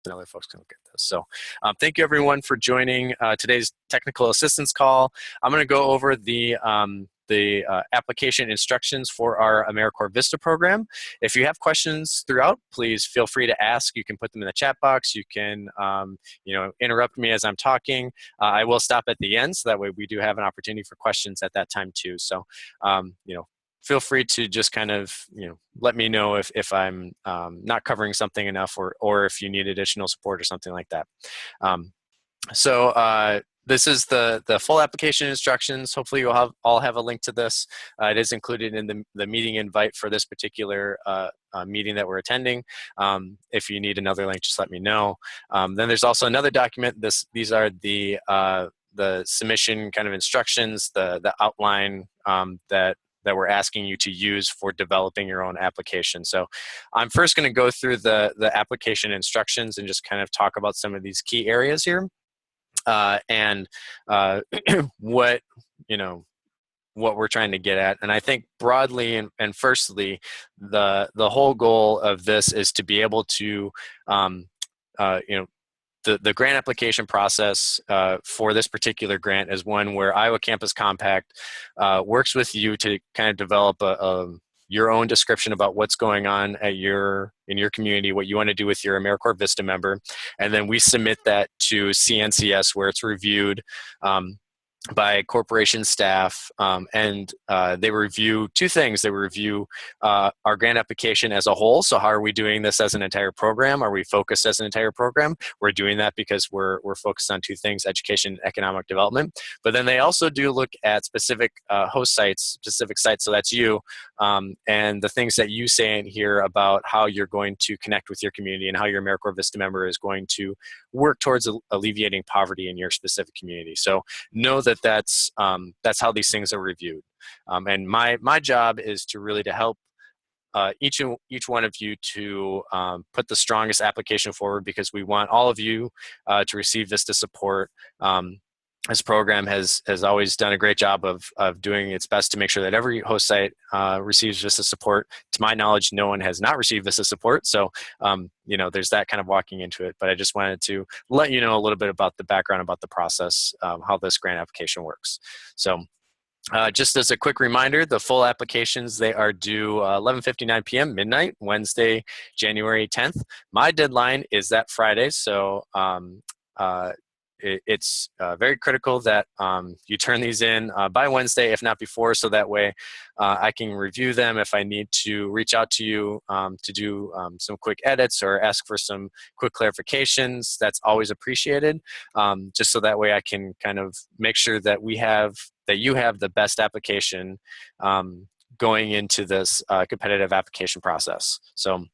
then other folks can look at this. So thank you everyone for joining today's technical assistance call. I'm going to go over the application instructions for our AmeriCorps Vista program. If you have questions throughout, please feel free to ask. You can put them in the chat box. You can interrupt me as I'm talking. I will stop at the end, so that way we do have an opportunity for questions at that time too. So feel free to just kind of, let me know if I'm not covering something enough, or if you need additional support or something like that. This is the full application instructions. Hopefully you'll all have a link to this. It is included in the meeting invite for this particular meeting that we're attending. If you need another link, just let me know. Then there's also another document. These are the submission kind of instructions, the outline that we're asking you to use for developing your own application. So I'm first going to go through the application instructions and just kind of talk about some of these key areas here, and what we're trying to get at. And I think broadly and firstly, the whole goal of this is to be able to the grant application process for this particular grant is one where Iowa Campus Compact works with you to kind of develop your own description about what's going on in your community, what you want to do with your AmeriCorps Vista member, and then we submit that to CNCS, where it's reviewed by corporation staff, and they review two things. They review our grant application as a whole. So how are we doing this as an entire program? Are we focused as an entire program? We're doing that because we're focused on two things: education and economic development. But then they also do look at specific host sites, specific sites, so that's you, and the things that you say in here about how you're going to connect with your community and how your AmeriCorps Vista member is going to work towards alleviating poverty in your specific community. So know that that's how these things are reviewed. And my job is to really to help each one of you to put the strongest application forward, because we want all of you to receive Vista support. This program has always done a great job of doing its best to make sure that every host site receives Vista support. To my knowledge, no one has not received Vista support, so there's that kind of walking into it. But I just wanted to let you know a little bit about the background about the process, how this grant application works. So just as a quick reminder, the full applications, they are due 11:59 p.m. midnight, Wednesday, January 10th. My deadline is that Friday, so it's very critical that you turn these in by Wednesday, if not before, so that way I can review them. If I need to reach out to you to do some quick edits or ask for some quick clarifications, that's always appreciated, just so that way I can kind of make sure that you have the best application going into this competitive application process. So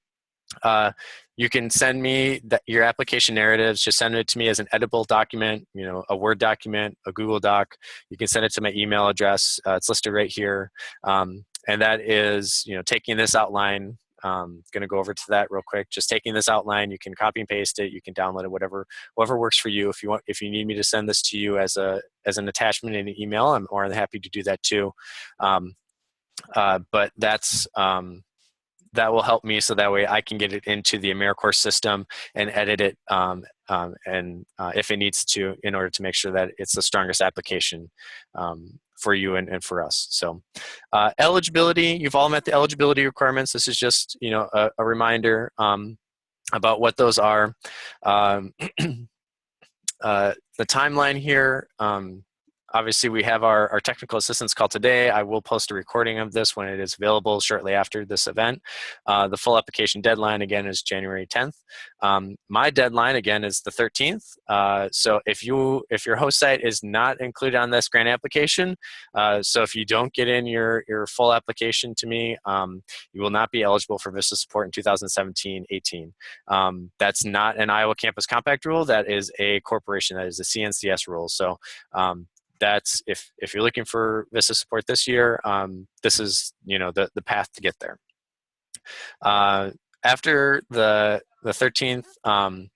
you can send me your application narratives. Just send it to me as an editable document, a Word document, a Google Doc. You can send it to my email address. It's listed right here. And that is, taking this outline. Going to go over to that real quick. Just taking this outline, you can copy and paste it. You can download it, whatever works for you. If you need me to send this to you as an attachment in an email, I'm more than happy to do that too. But that will help me, so that way I can get it into the AmeriCorps system and edit it, if it needs to, in order to make sure that it's the strongest application for you and for us. So eligibility, you've all met the eligibility requirements. This is just a reminder about what those are. The timeline here, obviously, we have our technical assistance call today. I will post a recording of this when it is available shortly after this event. The full application deadline, again, is January 10th. My deadline, again, is the 13th. So if your host site is not included on this grant application, so if you don't get in your full application to me, you will not be eligible for Vista support in 2017-18. That's not an Iowa Campus Compact rule. That is a corporation. That is a CNCS rule. So that's if you're looking for Vista support this year, this is the path to get there. After the 13th, I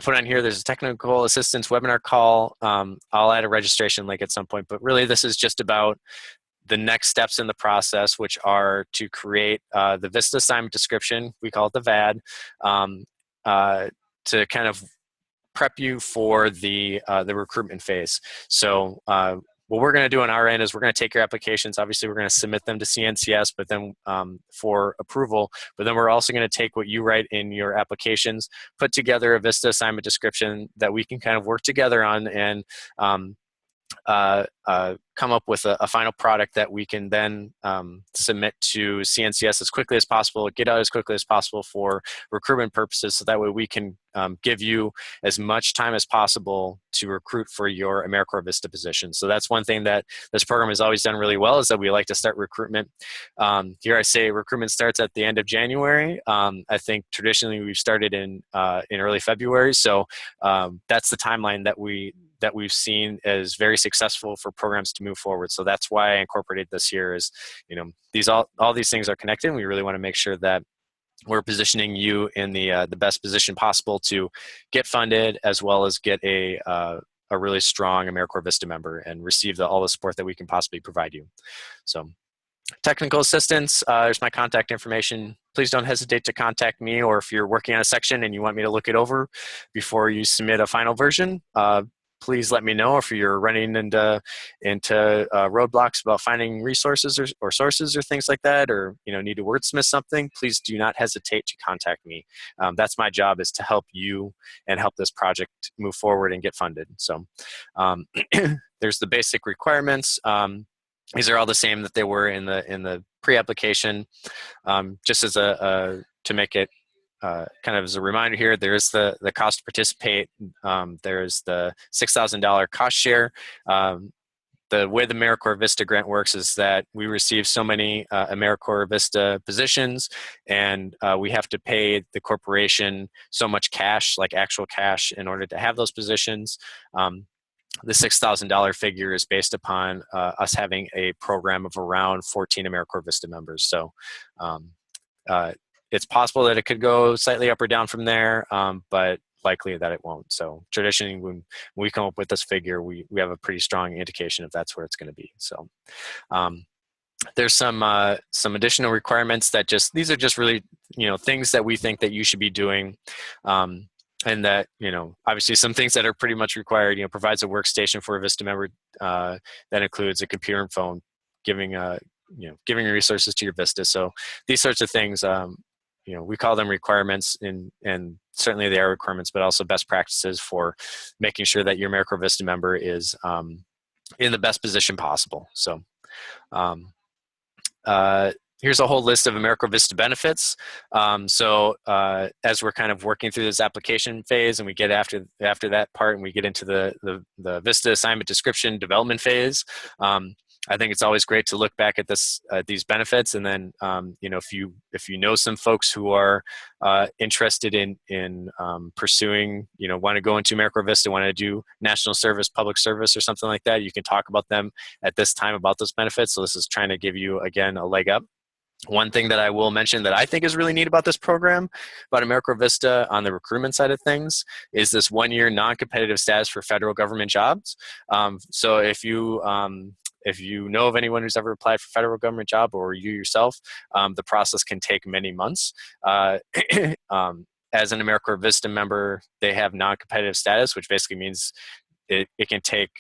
put on here, there's a technical assistance webinar call. I'll add a registration link at some point, but really this is just about the next steps in the process, which are to create the Vista assignment description. We call it the VAD. to kind of prep you for the recruitment phase. So what we're going to do on our end is we're going to take your applications. Obviously, we're going to submit them to CNCS, but then for approval. But then we're also going to take what you write in your applications, put together a Vista assignment description that we can kind of work together on, and come up with a final product that we can then submit to CNCS as quickly as possible, get out as quickly as possible for recruitment purposes, so that way we can give you as much time as possible to recruit for your AmeriCorps Vista position. So that's one thing that this program has always done really well, is that we like to start recruitment. Here I say recruitment starts at the end of January. I think traditionally we've started in early February. So that's the timeline that we've seen as very successful for programs to move forward. So that's why I incorporated this here. Is, all these things are connected, and we really want to make sure that we're positioning you in the best position possible to get funded, as well as get a really strong AmeriCorps Vista member and receive all the support that we can possibly provide you. So technical assistance, there's my contact information. Please don't hesitate to contact me, or if you're working on a section and you want me to look it over before you submit a final version, please let me know. If you're running into roadblocks about finding resources or sources or things like that, or need to wordsmith something, please do not hesitate to contact me. That's my job, is to help you and help this project move forward and get funded. So there's the basic requirements. These are all the same that they were in the pre-application. Just as to make it kind of as a reminder here, there is the cost to participate. There is the $6,000 cost share. The way the AmeriCorps Vista grant works is that we receive so many AmeriCorps Vista positions, and we have to pay the corporation so much cash, like actual cash, in order to have those positions. The $6,000 figure is based upon us having a program of around 14 AmeriCorps Vista members. So it's possible that it could go slightly up or down from there, but likely that it won't. So traditionally, when we come up with this figure, we have a pretty strong indication if that's where it's going to be. So there's some additional requirements that these are just really things that we think that you should be doing. And that, obviously some things that are pretty much required, provides a workstation for a Vista member that includes a computer and phone, giving resources to your Vista. So these sorts of things, we call them requirements, and certainly they are requirements, but also best practices for making sure that your AmeriCorps Vista member is in the best position possible. So here's a whole list of AmeriCorps Vista benefits. As we're kind of working through this application phase, and we get after that part, and we get into the Vista assignment description development phase, I think it's always great to look back at these benefits, and then if you know some folks who are interested in pursuing, want to go into AmeriCorps Vista, want to do national service, public service, or something like that, you can talk about them at this time about those benefits. So this is trying to give you, again, a leg up. One thing that I will mention that I think is really neat about this program, about AmeriCorps Vista on the recruitment side of things, is this 1-year non-competitive status for federal government jobs. So if you know of anyone who's ever applied for a federal government job, or you yourself, the process can take many months. As an AmeriCorps Vista member, they have non-competitive status, which basically means it can take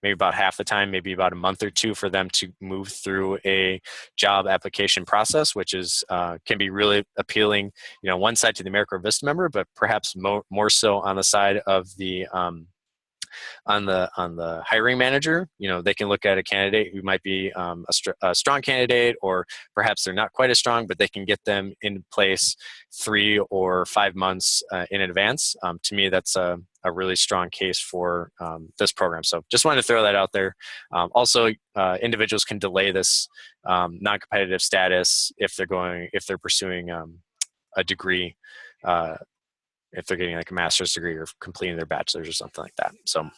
maybe about half the time, maybe about a month or two, for them to move through a job application process, which is can be really appealing, one side to the AmeriCorps Vista member, but perhaps more so on the side of the on the hiring manager. They can look at a candidate who might be a strong candidate, or perhaps they're not quite as strong, but they can get them in place 3 or 5 months in advance. To me, that's a really strong case for this program. So just wanted to throw that out there. Also, individuals can delay this non-competitive status if they're pursuing a degree, if they're getting like a master's degree or completing their bachelor's or something like that. So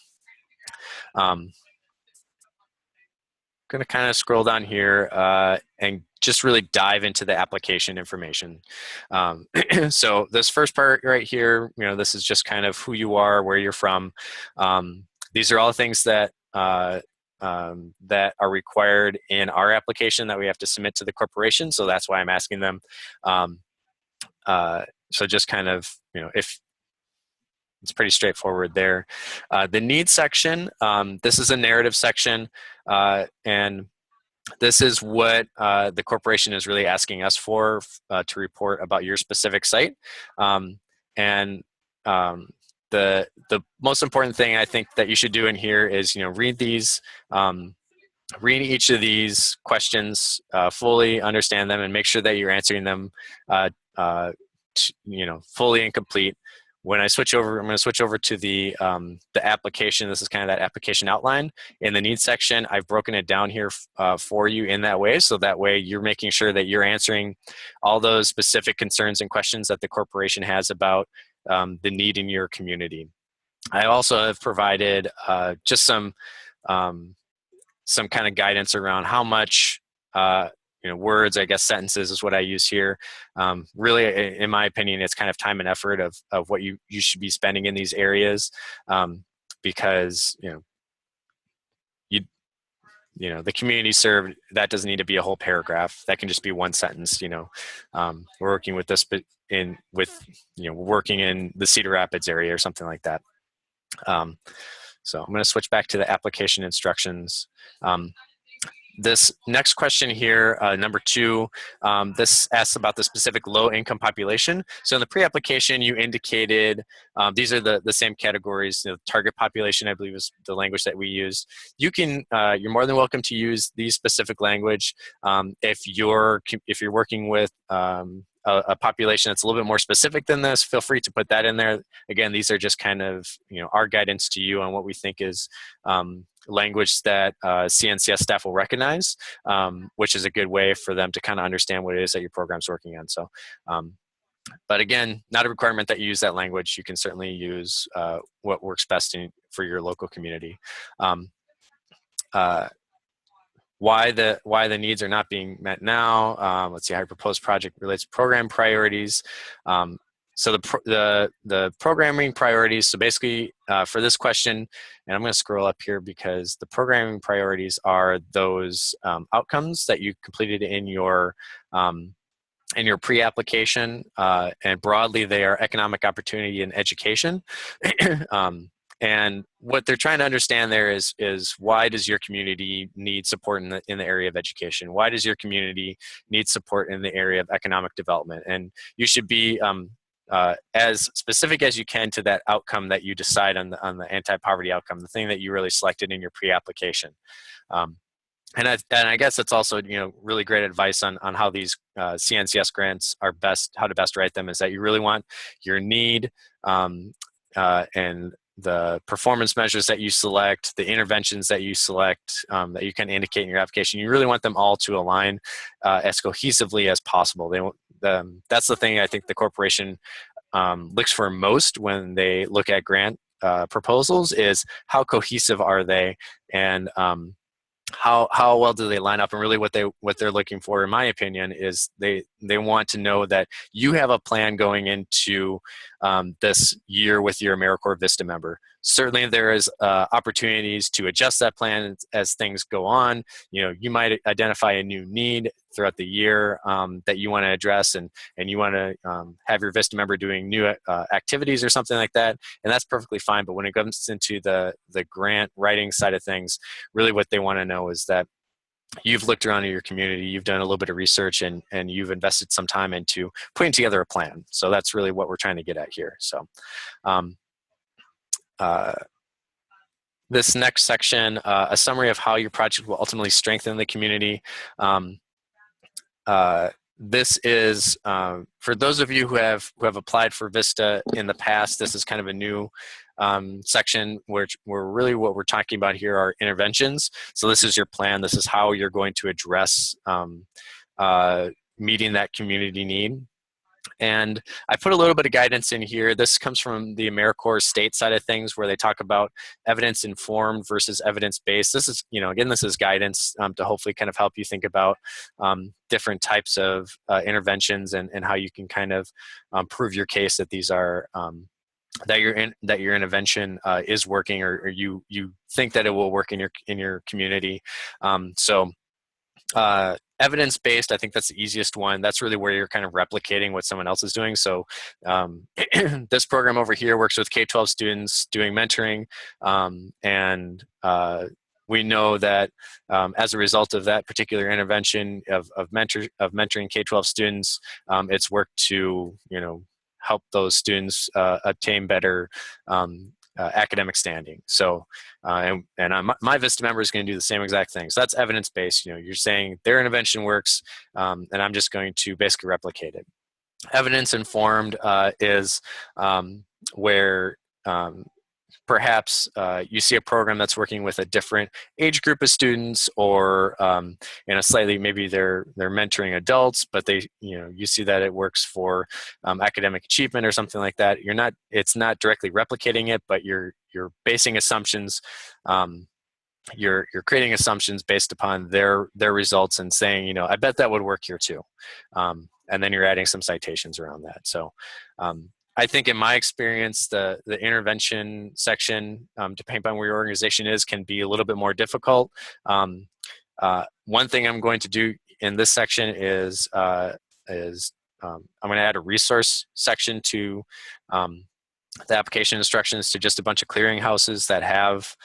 going to kind of scroll down here and just really dive into the application information. So this first part right here, this is just kind of who you are, where you're from. These are all things that that are required in our application that we have to submit to the corporation. So that's why I'm asking them. So just kind of, if it's pretty straightforward there. The needs section, this is a narrative section, and this is what the corporation is really asking us for to report about your specific site. And the most important thing I think that you should do in here is read these. Read each of these questions fully, understand them, and make sure that you're answering them fully and complete. When I switch over, I'm going to switch over to the application. This is kind of that application outline. In the needs section, I've broken it down here for you in that way, so that way you're making sure that you're answering all those specific concerns and questions that the corporation has about the need in your community. I also have provided just some kind of guidance around how much words, I guess sentences is what I use here. Really, in my opinion, it's kind of time and effort of what you should be spending in these areas, because the community served, that doesn't need to be a whole paragraph. That can just be one sentence. We're working with this, but working in the Cedar Rapids area or something like that. So I'm going to switch back to the application instructions. This next question here, number 2, this asks about the specific low-income population. So in the pre-application, you indicated these are the same categories. The target population, I believe, is the language that we used. You can, you're more than welcome to use these specific language if you're working with a population that's a little bit more specific than this. Feel free to put that in there. Again, these are just kind of our guidance to you on what we think is language that CNCS staff will recognize, which is a good way for them to kind of understand what it is that your program's working on. So, but again, not a requirement that you use that language. You can certainly use what works best for your local community. Why the needs are not being met now. Let's see how your proposed project relates to program priorities. So the programming priorities, so basically for this question, and I'm going to scroll up here because the programming priorities are those outcomes that you completed in your pre-application, and broadly they are economic opportunity and education. And what they're trying to understand there is why does your community need support in the area of education? Why does your community need support in the area of economic development? And you should be as specific as you can to that outcome that you decide on the anti-poverty outcome, the thing that you really selected in your pre-application. And I guess it's also really great advice on how these CNCS grants are how to best write them, is that you really want your need and the performance measures that you select, the interventions that you select, that you can indicate in your application. You really want them all to align as cohesively as possible. That's the thing I think the corporation looks for most when they look at grant proposals, is how cohesive are they, and how well do they line up. And really what they're looking for, in my opinion, is they want to know that you have a plan going into this year with your AmeriCorps Vista member. Certainly there is opportunities to adjust that plan as things go on. You might identify a new need throughout the year that you want to address, and you want to have your Vista member doing new activities or something like that, and that's perfectly fine. But when it comes into the grant writing side of things, really what they want to know is that you've looked around in your community, you've done a little bit of research, and you've invested some time into putting together a plan. So that's really what we're trying to get at here. So this next section, a summary of how your project will ultimately strengthen the community. This is for those of you who have applied for Vista in the past. This is kind of a new section where really what we're talking about here are interventions. So this is your plan. This is how you're going to address meeting that community need. And I put a little bit of guidance in here. This comes from the AmeriCorps state side of things, where they talk about evidence-informed versus evidence-based. This is, again, this is guidance to hopefully kind of help you think about different types of interventions and how you can kind of prove your case that these are that your intervention is working, or you think that it will work in your community. So Evidence-based, I think that's the easiest one. That's really where you're kind of replicating what someone else is doing. So this program over here works with K-12 students doing mentoring, and we know that as a result of that particular intervention of mentoring K-12 students, it's worked to help those students obtain better academic standing. So, my Vista member is going to do the same exact thing. So that's evidence-based. You're saying their intervention works, and I'm just going to basically replicate it. Evidence-informed is where perhaps you see a program that's working with a different age group of students, or in a slightly, maybe they're mentoring adults, but you see that it works for academic achievement or something like that. It's not directly replicating it, but you're basing assumptions. You're creating assumptions based upon their results and saying, I bet that would work here too. And then you're adding some citations around that. So I think in my experience, the intervention section, depending on where your organization is, can be a little bit more difficult. One thing I'm going to do in this section is I'm going to add a resource section to the application instructions to just a bunch of clearinghouses that have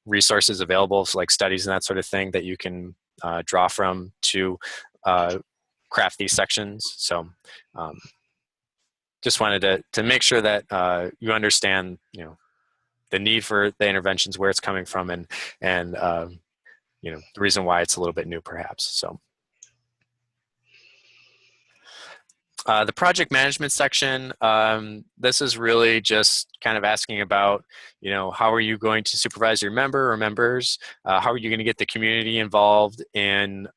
resources available, so like studies and that sort of thing that you can draw from to craft these sections. So just wanted to make sure that you understand, the need for the interventions, where it's coming from, and the reason why it's a little bit new, perhaps. So the project management section, this is really just kind of asking about, how are you going to supervise your member or members? How are you going to get the community involved in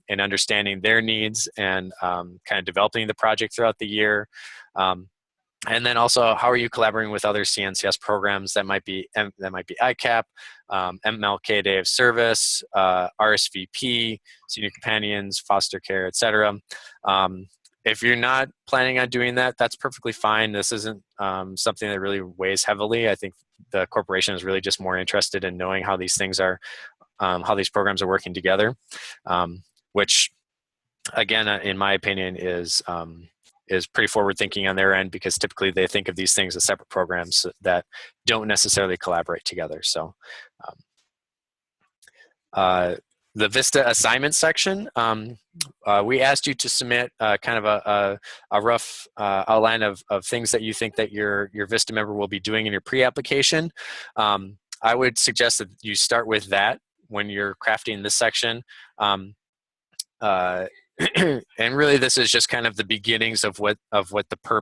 understanding their needs and kind of developing the project throughout the year? And then also, how are you collaborating with other CNCS programs that might be ICAP, MLK Day of Service, RSVP, Senior Companions, Foster Care, etc. If you're not planning on doing that, that's perfectly fine. This isn't something that really weighs heavily. I think the corporation is really just more interested in knowing how these things are, how these programs are working together, which, again, in my opinion, is pretty forward thinking on their end, because typically they think of these things as separate programs that don't necessarily collaborate together. So the Vista assignment section, we asked you to submit kind of a rough outline of things that you think that your Vista member will be doing in your pre-application. I would suggest that you start with that when you're crafting this section. And really, this is just kind of the beginnings of what the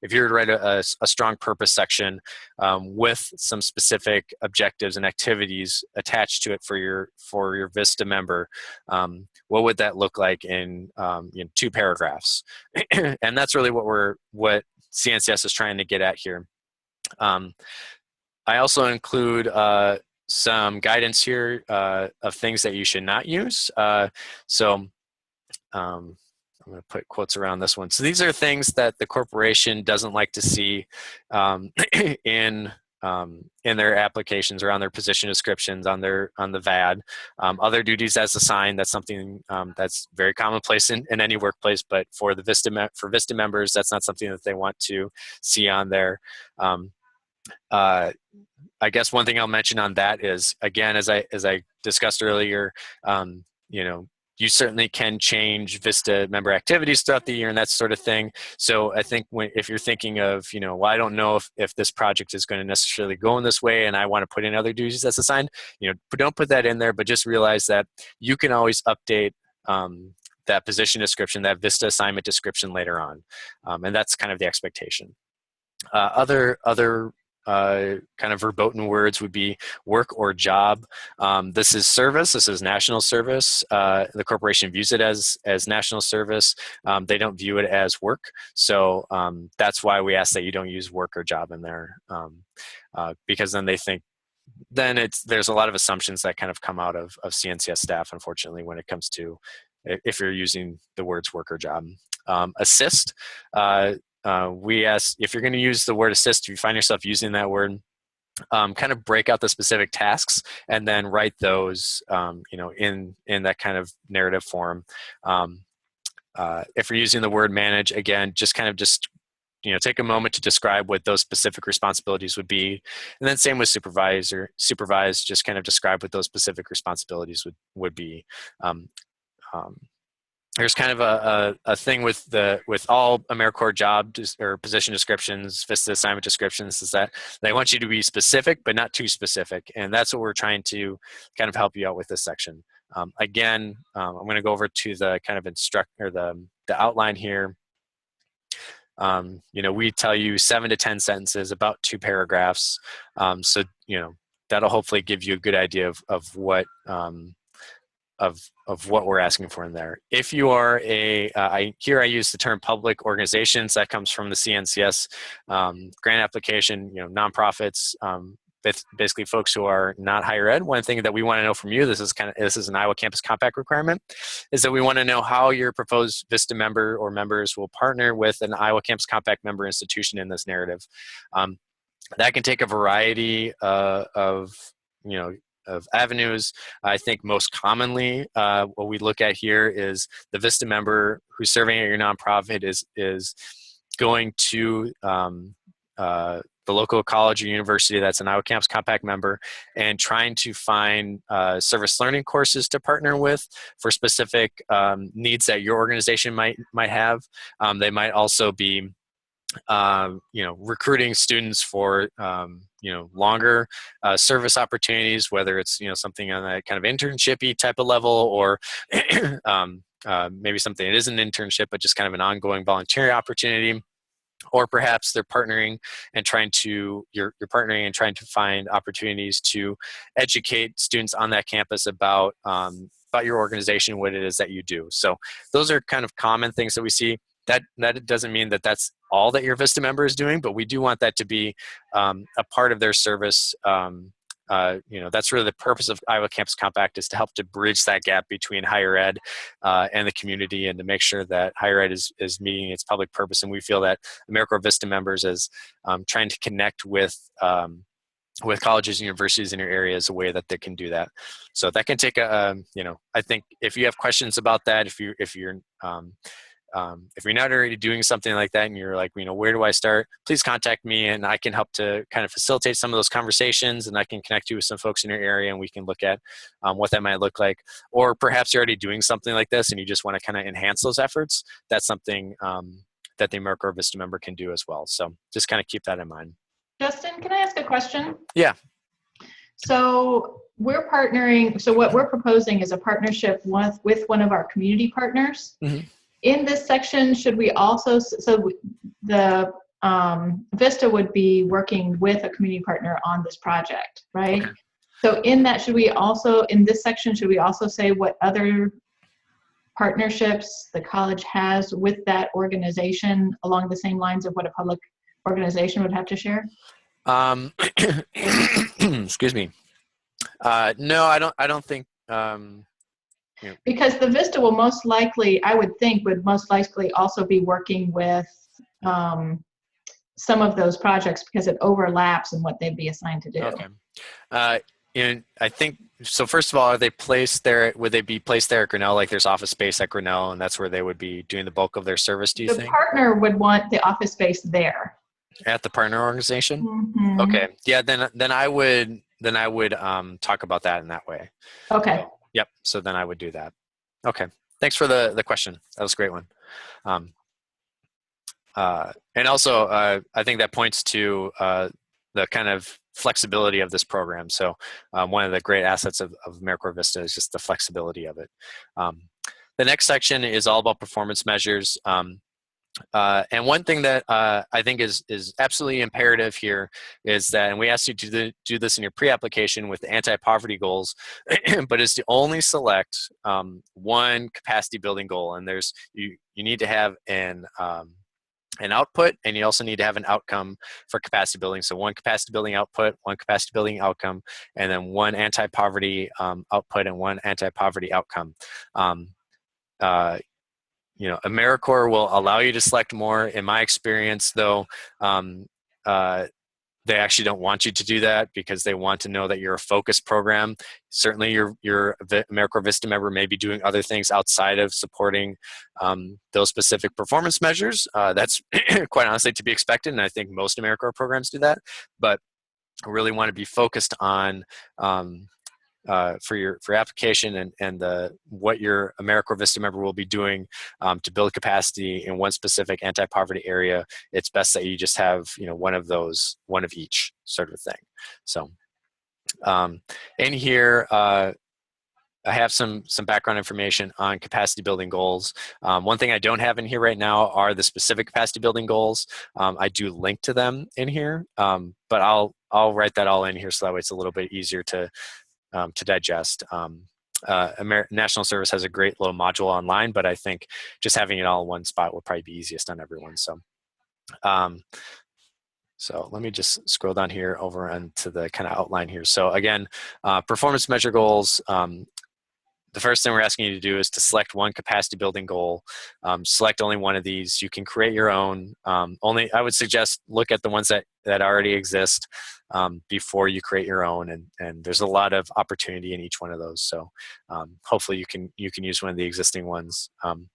if you were to write a strong purpose section with some specific objectives and activities attached to it for your Vista member, what would that look like in 2 paragraphs? And that's really what CNCS is trying to get at here. I also include some guidance here of things that you should not use. I'm going to put quotes around this one. So these are things that the corporation doesn't like to see in their applications or on their position descriptions on the VAD. Other duties as assigned, that's something that's very commonplace in any workplace, but for Vista members, that's not something that they want to see on there. I guess one thing I'll mention on that is, again, as I discussed earlier, you certainly can change Vista member activities throughout the year and that sort of thing. So I think if you're thinking of, well, I don't know if this project is going to necessarily go in this way and I want to put in other duties that's assigned, don't put that in there, but just realize that you can always update that position description, that Vista assignment description later on. And that's kind of the expectation. Other kind of verboten words would be work or job. This is service. This is national service. The corporation views it as national service. They don't view it as work. So that's why we ask that you don't use work or job in there, because then they think, there's a lot of assumptions that kind of come out of CNCS staff, unfortunately, when it comes to if you're using the words work or job. Assist. We ask, if you're going to use the word assist, if you find yourself using that word, kind of break out the specific tasks and then write those, in that kind of narrative form. If you're using the word manage, again, just take a moment to describe what those specific responsibilities would be. And then same with supervise, just kind of describe what those specific responsibilities would be. There's kind of a thing with all AmeriCorps or position descriptions, Vista assignment descriptions, is that they want you to be specific, but not too specific. And that's what we're trying to kind of help you out with this section. Again, I'm going to go over to the kind of the outline here. We tell you 7 to 10 sentences, about 2 paragraphs. So, that'll hopefully give you a good idea of what, of what we're asking for in there. If you are I use the term public organizations. That comes from the CNCS grant application. Nonprofits, basically folks who are not higher ed. One thing that we want to know from you, this is an Iowa Campus Compact requirement, is that we want to know how your proposed Vista member or members will partner with an Iowa Campus Compact member institution in this narrative. That can take a variety of avenues. I think most commonly what we look at here is the Vista member who's serving at your nonprofit is going to the local college or university that's an Iowa Campus Compact member and trying to find service learning courses to partner with for specific needs that your organization might have. They might also be recruiting students for longer service opportunities, whether it's something on that kind of internship-y type of level, or maybe something that isn't an internship but just kind of an ongoing volunteer opportunity. Or perhaps they're partnering and you're partnering and trying to find opportunities to educate students on that campus about your organization, what it is that you do. So those are kind of common things that we see. That doesn't mean that that's all that your Vista member is doing, but we do want that to be a part of their service. That's really the purpose of Iowa Campus Compact, is to help to bridge that gap between higher ed and the community, and to make sure that higher ed is meeting its public purpose. And we feel that AmeriCorps Vista members is trying to connect with colleges and universities in your area is a way that they can do that. So that can take I think if you have questions about that, if you're not already doing something like that and you're like, where do I start? Please contact me and I can help to kind of facilitate some of those conversations, and I can connect you with some folks in your area and we can look at what that might look like. Or perhaps you're already doing something like this and you just want to kind of enhance those efforts. That's something that the AmeriCorps Vista member can do as well. So just kind of keep that in mind. Justin, can I ask a question? Yeah. So we're partnering. So what we're proposing is a partnership with one of our community partners. Mm-hmm. In this section, should we also, the Vista would be working with a community partner on this project, right? Okay. So in that, in this section, should we also say what other partnerships the college has with that organization along the same lines of what a public organization would have to share? Excuse me. No, I don't think. Yeah. Because the Vista will most likely, I would think, would most likely also be working with some of those projects because it overlaps in what they'd be assigned to do. Okay. And I think, so first of all, would they be placed there at Grinnell? Like there's office space at Grinnell and that's where they would be doing the bulk of their service, do you think? The partner would want the office space there. At the partner organization? Mm-hmm. Okay. Yeah, then I would talk about that in that way. Okay. So, yep. So then I would do that. Okay. Thanks for the question. That was a great one. And also, I think that points to the kind of flexibility of this program. So one of the great assets of AmeriCorps Vista is just the flexibility of it. The next section is all about performance measures. And one thing that I think is absolutely imperative here is that, and we asked you to do this in your pre-application with the anti-poverty goals, but is to only select one capacity building goal. And you need to have an output, and you also need to have an outcome for capacity building. So one capacity building output, one capacity building outcome, and then one anti-poverty output and one anti-poverty outcome. AmeriCorps will allow you to select more. In my experience, though, they actually don't want you to do that because they want to know that you're a focused program. Certainly your AmeriCorps Vista member may be doing other things outside of supporting those specific performance measures. That's quite honestly to be expected, and I think most AmeriCorps programs do that, but really want to be focused on for your application and what your AmeriCorps Vista member will be doing to build capacity in one specific anti-poverty area. It's best that you just have one of each sort of thing. So in here I have some background information on capacity building goals. One thing I don't have in here right now are the specific capacity building goals. I do link to them in here, but I'll write that all in here so that way it's a little bit easier to digest. National Service has a great little module online, but I think just having it all in one spot will probably be easiest on everyone. So, so let me just scroll down here over onto the kind of outline here. So again, performance measure goals. The first thing we're asking you to do is to select one capacity building goal. Select only one of these. You can create your own. I would suggest look at the ones that already exist before you create your own. And there's a lot of opportunity in each one of those. So hopefully you can use one of the existing ones. And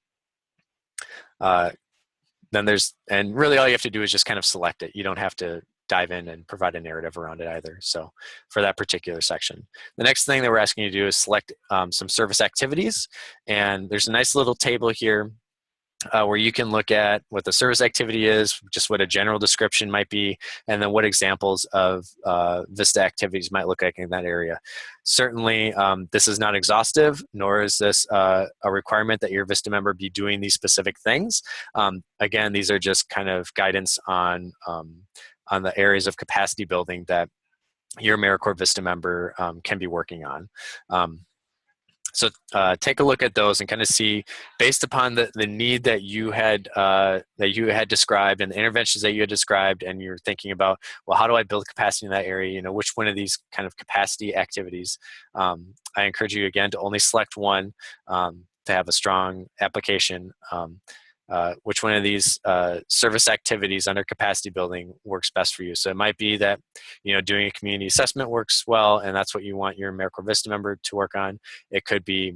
really all you have to do is just kind of select it. You don't have to dive in and provide a narrative around it either. So for that particular section. The next thing that we're asking you to do is select some service activities. And there's a nice little table here where you can look at what the service activity is, just what a general description might be, and then what examples of Vista activities might look like in that area. Certainly, this is not exhaustive, nor is this a requirement that your Vista member be doing these specific things. Again, these are just kind of guidance on the areas of capacity building that your AmeriCorps Vista member can be working on. So take a look at those and kind of see, based upon the need that you had described and the interventions that you had described, and you're thinking about, well, how do I build capacity in that area? Which one of these kind of capacity activities? I encourage you again to only select one to have a strong application. Which one of these service activities under capacity building works best for you. So it might be that doing a community assessment works well, and that's what you want your AmeriCorps Vista member to work on. It could be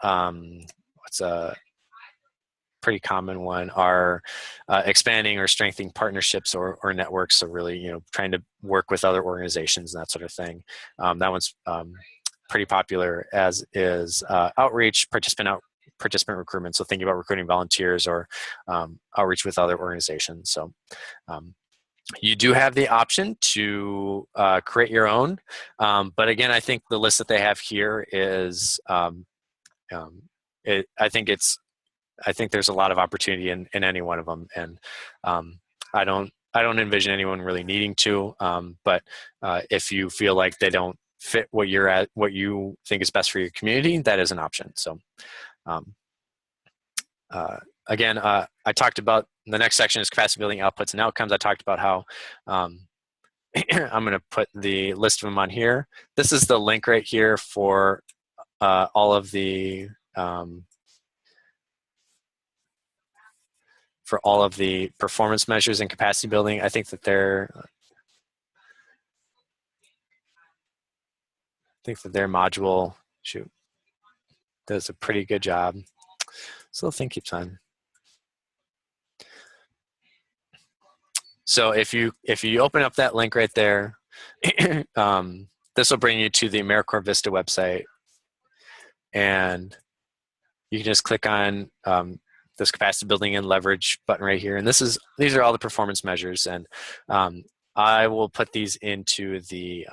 what's a pretty common one are expanding or strengthening partnerships or networks. So really trying to work with other organizations and that sort of thing. That one's pretty popular, as is outreach, participant recruitment. So thinking about recruiting volunteers or outreach with other organizations. So you do have the option to create your own. But again, I think the list that they have here is, I think there's a lot of opportunity in any one of them. And I don't envision anyone really needing to, but if you feel like they don't fit what you think is best for your community, that is an option. So again, I talked about the next section is capacity building outputs and outcomes. I talked about how I'm going to put the list of them on here. This is the link right here for all of the performance measures and capacity building. I think that their module does a pretty good job. So the thing keeps on. So if you open up that link right there, this will bring you to the AmeriCorps Vista website, and you can just click on this capacity building and leverage button right here. And these are all the performance measures, and I will put these into the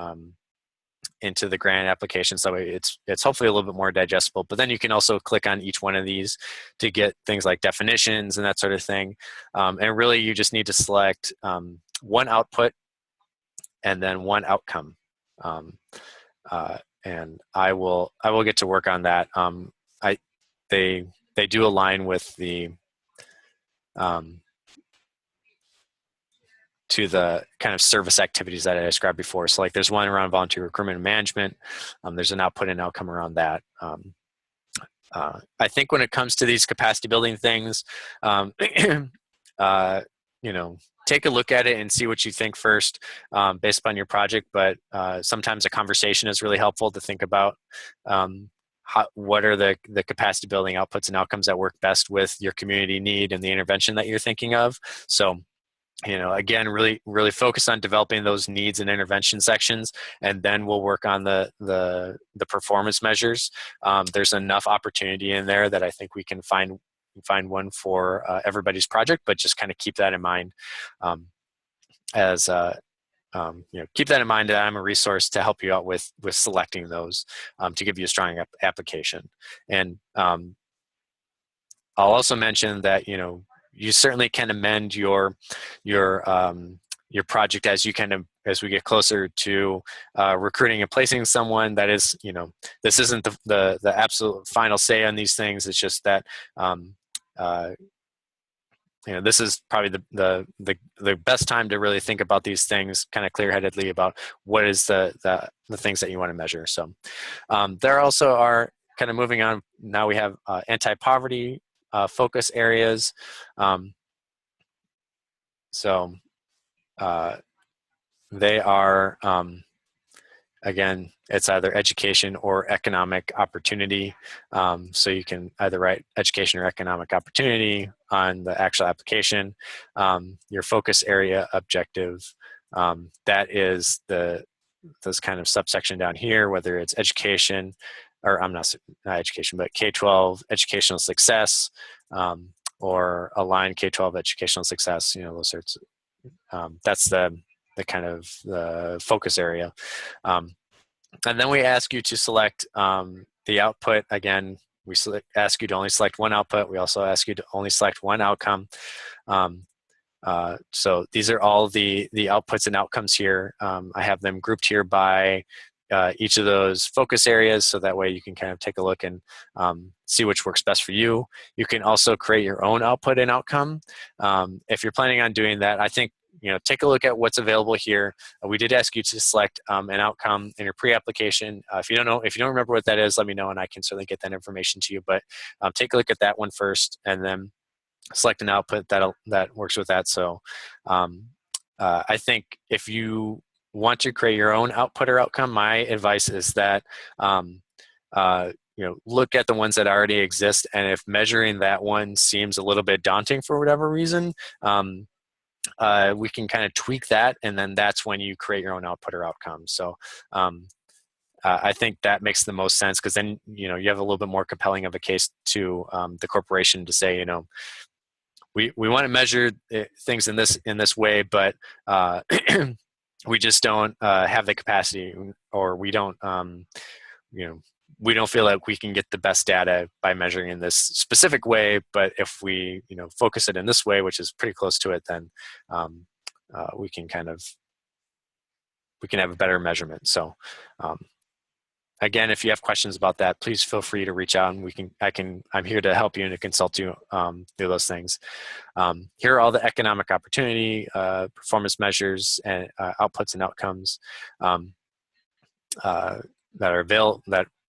grant application, so it's hopefully a little bit more digestible. But then you can also click on each one of these to get things like definitions and that sort of thing. And really, you just need to select one output and then one outcome. And I will get to work on that. They do align with to the kind of service activities that I described before. So like there's one around volunteer recruitment and management. There's an output and outcome around that. I think when it comes to these capacity building things, take a look at it and see what you think first, based upon your project. But sometimes a conversation is really helpful to think about what are the capacity building outputs and outcomes that work best with your community need and the intervention that you're thinking of. So, again, really focus on developing those needs and intervention sections, and then we'll work on the performance measures. There's enough opportunity in there that I think we can find one for everybody's project, but just kind of keep that in mind, as keep that in mind, that I'm a resource to help you out with selecting those, to give you a strong application. And I'll also mention that you certainly can amend your project as we get closer to recruiting and placing someone. That is, this isn't the absolute final say on these things. It's just that this is probably the best time to really think about these things kind of clear-headedly about what is the things that you want to measure. So there also are, kind of moving on, now we have anti-poverty focus areas. So they are, again, it's either education or economic opportunity. So you can either write education or economic opportunity on the actual application. Your focus area objective, that is this kind of subsection down here, whether it's education, or I'm not education, but K-12 educational success, or aligned K-12 educational success, those sorts of, that's the kind of the focus area. And then we ask you to select the output. Again, we ask you to only select one output. We also ask you to only select one outcome. So these are all the outputs and outcomes here. I have them grouped here by each of those focus areas, so that way you can kind of take a look and see which works best for you. You can also create your own output and outcome. If you're planning on doing that, I think, take a look at what's available here. We did ask you to select an outcome in your pre-application. If you don't remember what that is, let me know and I can certainly get that information to you. But take a look at that one first, and then select an output that works with that. So I think if you want to create your own output or outcome, my advice is that look at the ones that already exist, and if measuring that one seems a little bit daunting for whatever reason, we can kind of tweak that, and then that's when you create your own output or outcome. So I think that makes the most sense, because then you have a little bit more compelling of a case to the corporation to say, we want to measure things in this way, but we just don't have the capacity, or we don't we don't feel like we can get the best data by measuring in this specific way. But if we focus it in this way, which is pretty close to it, then we can have a better measurement. So again, if you have questions about that, please feel free to reach out, and I'm here to help you and to consult you through those things. Here are all the economic opportunity, performance measures, and outputs and outcomes that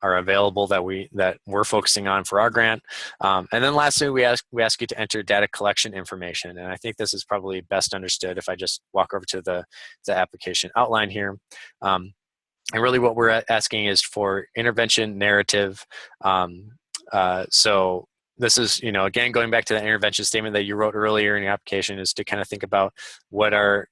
are available that we're focusing on for our grant. And then lastly, we ask you to enter data collection information. And I think this is probably best understood if I just walk over to the application outline here. And really what we're asking is for intervention narrative. So this is, again, going back to the intervention statement that you wrote earlier in your application, is to kind of think about what is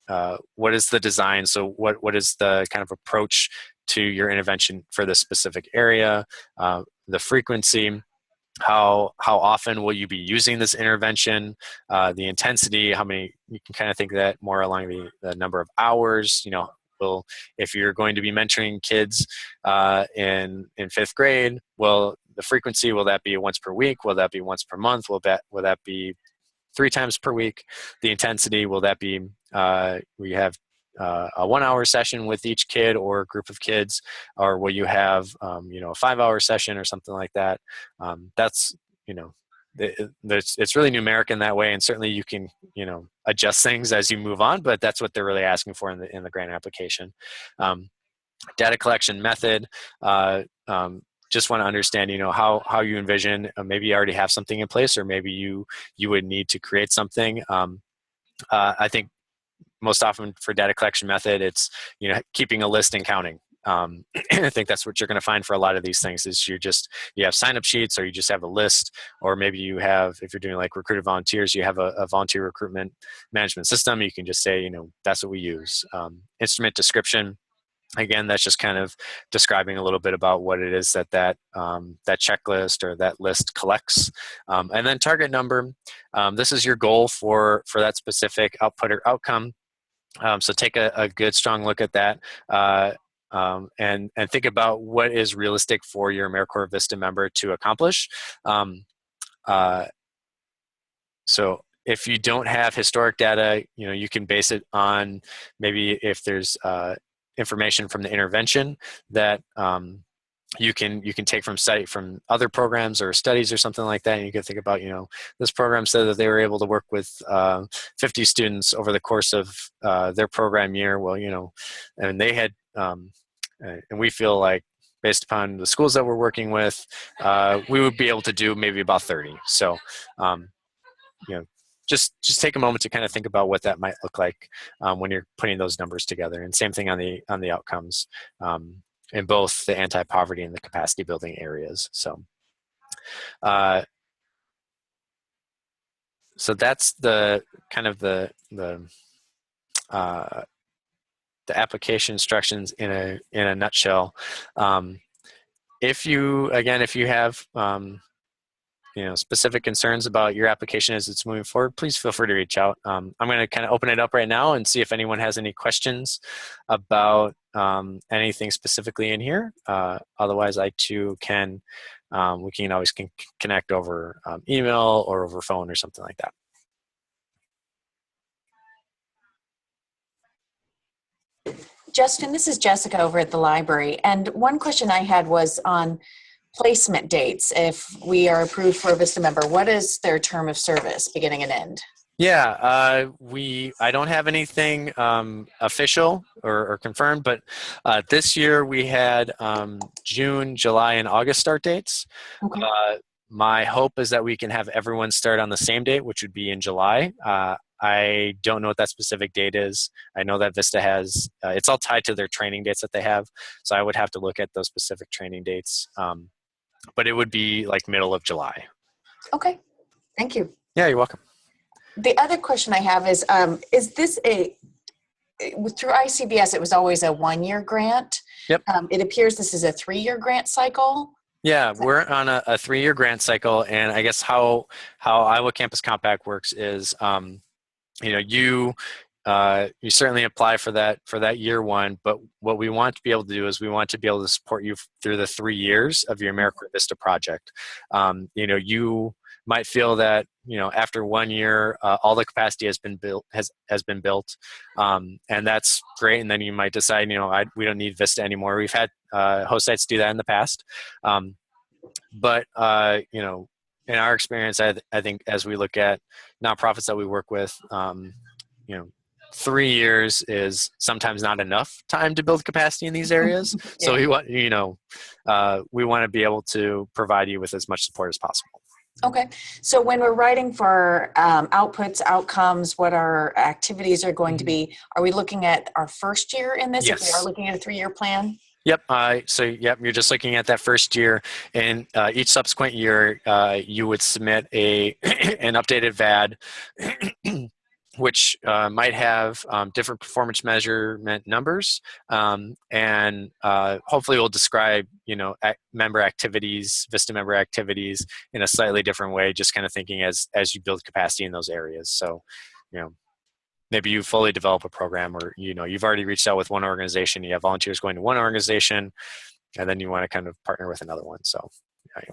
the design. So what is the kind of approach to your intervention for this specific area, the frequency, how often will you be using this intervention, the intensity, how many, you can kind of think of that more along the number of hours, if you're going to be mentoring kids in fifth grade, well, the frequency, will that be once per week? Will that be once per month? Will that be 3 times per week? The intensity, will that be, we have a 1 hour session with each kid or group of kids, or will you have, a 5-hour session or something like that? That's, it's really numeric in that way, and certainly you can, adjust things as you move on, but that's what they're really asking for in the grant application. Data collection method, just want to understand, how you envision, maybe you already have something in place, or maybe you would need to create something. I think most often for data collection method, it's, keeping a list and counting. I think that's what you're going to find for a lot of these things is you have sign-up sheets, or you just have a list, or maybe you have, if you're doing like recruited volunteers, you have a volunteer recruitment management system. You can just say, that's what we use. Instrument description, again, that's just kind of describing a little bit about what it is that checklist or that list collects. And then target number, this is your goal for that specific output or outcome. So take a good, strong look at that. And think about what is realistic for your AmeriCorps Vista member to accomplish. So if you don't have historic data, you can base it on maybe if there's information from the intervention that you can take from other programs or studies or something like that. And you can think about, this program said that they were able to work with 50 students over the course of their program year. Well, and they had, and we feel like based upon the schools that we're working with, we would be able to do maybe about 30. So, just take a moment to kind of think about what that might look like when you're putting those numbers together. And same thing on the outcomes in both the anti-poverty and the capacity building areas. So, so that's the kind of the application instructions in a nutshell. If you have specific concerns about your application as it's moving forward, please feel free to reach out. I'm going to kind of open it up right now and see if anyone has any questions about anything specifically in here. Otherwise, I too can, we can always connect over email or over phone or something like that. Justin, this is Jessica over at the library. And one question I had was on placement dates. If we are approved for a Vista member, what is their term of service, beginning and end? Yeah, I don't have anything official or confirmed, but this year we had June, July, and August start dates. Okay. My hope is that we can have everyone start on the same date, which would be in July. I don't know what that specific date is. I know that Vista has, it's all tied to their training dates that they have. So I would have to look at those specific training dates. But it would be like middle of July. Okay, thank you. Yeah, you're welcome. The other question I have is this through ICBS, it was always a 1-year grant. Yep. It appears this is a 3-year grant cycle. Yeah, we're on a 3-year grant cycle, and I guess how Iowa Campus Compact works is, you certainly apply for that year one, but what we want to be able to do is we want to be able to support you through the 3 years of your AmeriCorps Vista project. You might feel that after 1 year all the capacity has been built, and that's great, and then you might decide we don't need Vista anymore. We've had host sites do that in the past, but in our experience, I think as we look at nonprofits that we work with, 3 years is sometimes not enough time to build capacity in these areas. Yeah. So we want to be able to provide you with as much support as possible. Okay, so when we're writing for outputs, outcomes, what our activities are going to be, are we looking at our first year in this? Yes. If we are looking at a 3-year plan? Yep. You're just looking at that first year, and each subsequent year, you would submit an updated VAD, which might have different performance measurement numbers, and hopefully will describe, member activities, Vista member activities in a slightly different way, just kind of thinking as you build capacity in those areas. So, maybe you fully develop a program, or, you've already reached out with one organization, you have volunteers going to one organization, and then you want to kind of partner with another one. So,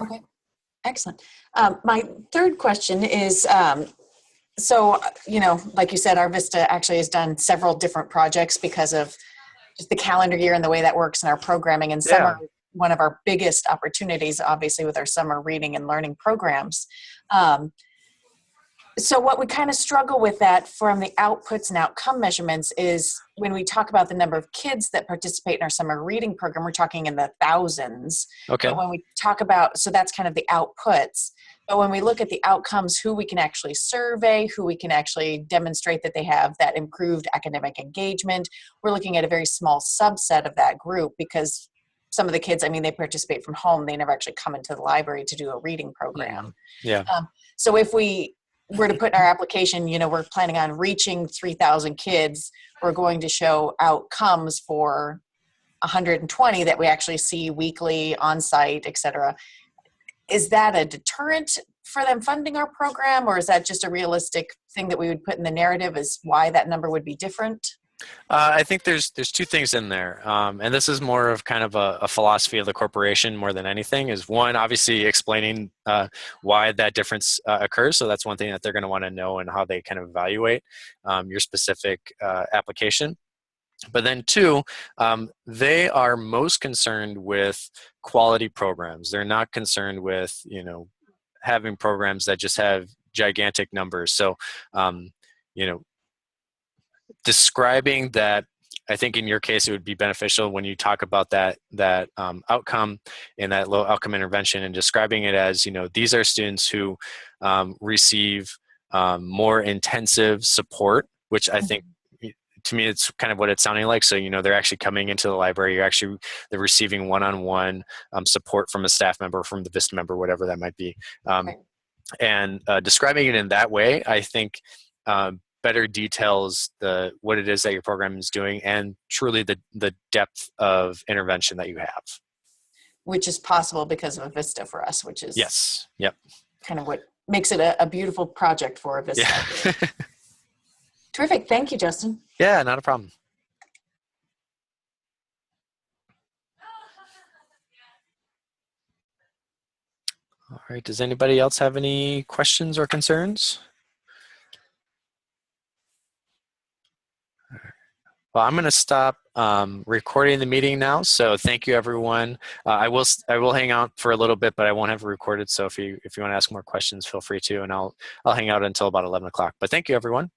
Okay, excellent. My third question is, so, like you said, our Vista actually has done several different projects because of just the calendar year and the way that works in our programming. And summer, one of our biggest opportunities, obviously, with our summer reading and learning programs. So what we kind of struggle with that from the outputs and outcome measurements is when we talk about the number of kids that participate in our summer reading program, we're talking in the thousands. Okay. But when we talk about, so that's kind of the outputs. But when we look at the outcomes, who we can actually survey, who we can actually demonstrate that they have that improved academic engagement, we're looking at a very small subset of that group, because some of the kids, I mean, they participate from home. They never actually come into the library to do a reading program. Yeah. So if we were to put in our application, you know, we're planning on reaching 3,000 kids, we're going to show outcomes for 120 that we actually see weekly, on-site, et cetera. Is that a deterrent for them funding our program, or is that just a realistic thing that we would put in the narrative as why that number would be different? I think there's two things in there, and this is more of kind of a philosophy of the corporation more than anything. Is one, obviously explaining why that difference occurs. So that's one thing that they're going to want to know, and how they kind of evaluate your specific application. But then two, they are most concerned with quality programs. They're not concerned with, you know, having programs that just have gigantic numbers. So, you know, describing that, I think in your case it would be beneficial when you talk about that outcome and that low outcome intervention, and describing it as, you know, these are students who receive more intensive support, which I think, to me, it's kind of what it's sounding like. So, you know, they're actually coming into the library. They're receiving one-on-one support from a staff member, from the Vista member, whatever that might be. Right. And describing it in that way, I think better details what it is that your program is doing, and truly the depth of intervention that you have. Which is possible because of a Vista for us, which is yes, yep, kind of what makes it a beautiful project for a Vista. Yeah. Terrific. Thank you, Justin. Yeah, not a problem. All right, does anybody else have any questions or concerns? Well, I'm going to stop recording the meeting now. So thank you, everyone. I will hang out for a little bit, but I won't have it recorded. So if you want to ask more questions, feel free to, and I'll hang out until about 11 o'clock. But thank you, everyone.